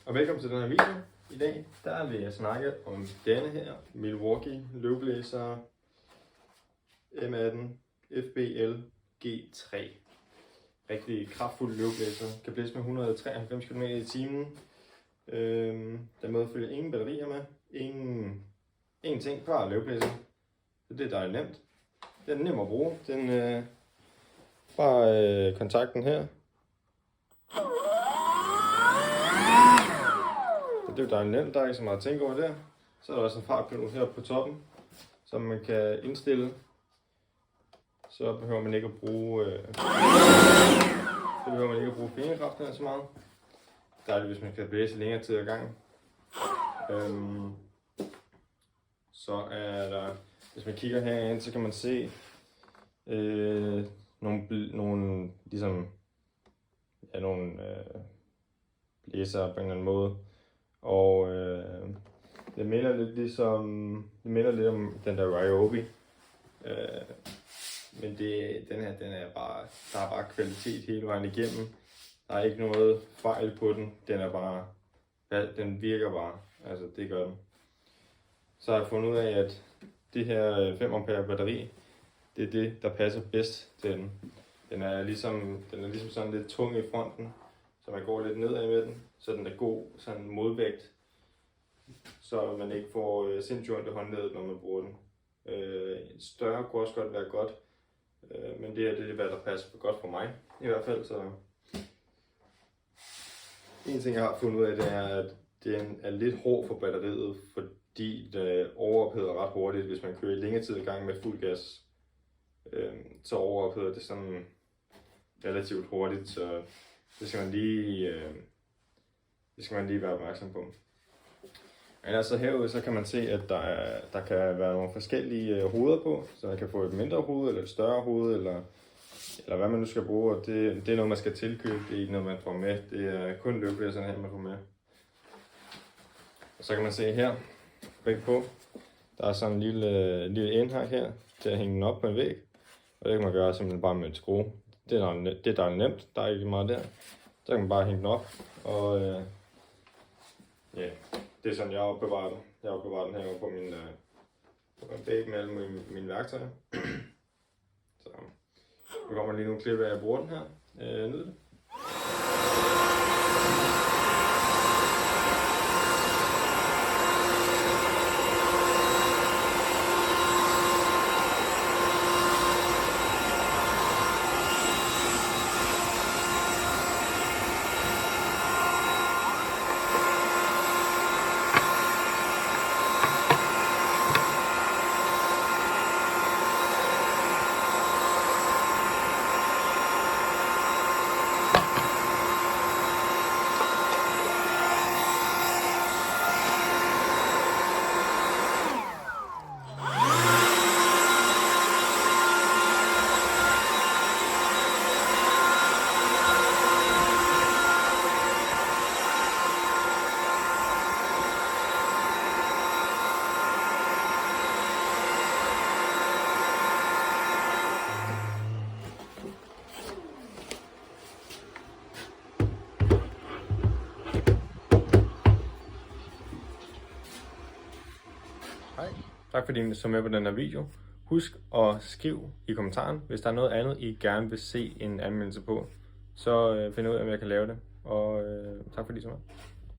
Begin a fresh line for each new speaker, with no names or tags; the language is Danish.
Og velkommen til den her video. I dag der vil jeg snakke om denne her Milwaukee løvblæser M18 FBL G3. Rigtig kraftfuld løvblæser. Kan blæse med 193 km/t. Der medfølger ingen batterier med. Ingen ting per løvblæser. Så det er dejligt nemt. Den er nem at bruge. Den bare kontakten her. Det er jo dejligt nemt, der er ikke så meget at tænke over der. Så er der også en fartpilot her på toppen, som man kan indstille. Så behøver man ikke at bruge, fingerkraften her så meget. Dejligt, hvis man kan blæse længere tid ad gangen. Så er der, hvis man kigger herind, så kan man se nogle blæser på en eller anden måde. Og det minder lidt om den der Ryobi. Men den her, der er bare kvalitet hele vejen igennem. Der er ikke noget fejl på den. Den virker bare. Altså det gør den. Så har jeg fundet ud af, at det her 5 ampere batteri, det er det, der passer bedst til den. Den er ligesom sådan lidt tung i fronten, så man går lidt nedad med den, så den er god sådan modvægt, så man ikke får sindssygt ondt i håndledet, når man bruger den. En større kunne også godt være godt, men det er hvad der passer godt for mig i hvert fald. Så en ting jeg har fundet ud af, det er, at den er lidt hård for batteriet, fordi det overopheder ret hurtigt. Hvis man kører i længere tid i gang med fuld gas, så overopheder det sådan relativt hurtigt, så det skal man lige være opmærksom på. Men altså herude, så kan man se, at der kan være nogle forskellige hoveder på, så man kan få et mindre hoved eller et større hoved, eller hvad man nu skal bruge. Og det er noget, man skal tilkøbe, det er ikke noget, man får med. Det er kun løvblæserne her, man får med. Og så kan man se her, bagpå, der er sådan en lille indhak her, til at hænge den op på en væg. Og det kan man gøre simpelthen bare med en skrue. Det er dejligt nemt, der er ikke meget der. Så kan man bare hænge den op, og det er sådan, jeg opbevarer den. Jeg opbevarer den her på min væg med alle mine værktøjer. Så nu kommer lige nogle klip af, at jeg bruger den her. Nyd det. Hej, tak fordi I så med på den her video. Husk at skrive i kommentaren, hvis der er noget andet, I gerne vil se en anmeldelse på. Så find ud af, om jeg kan lave det. Og tak fordi I så med.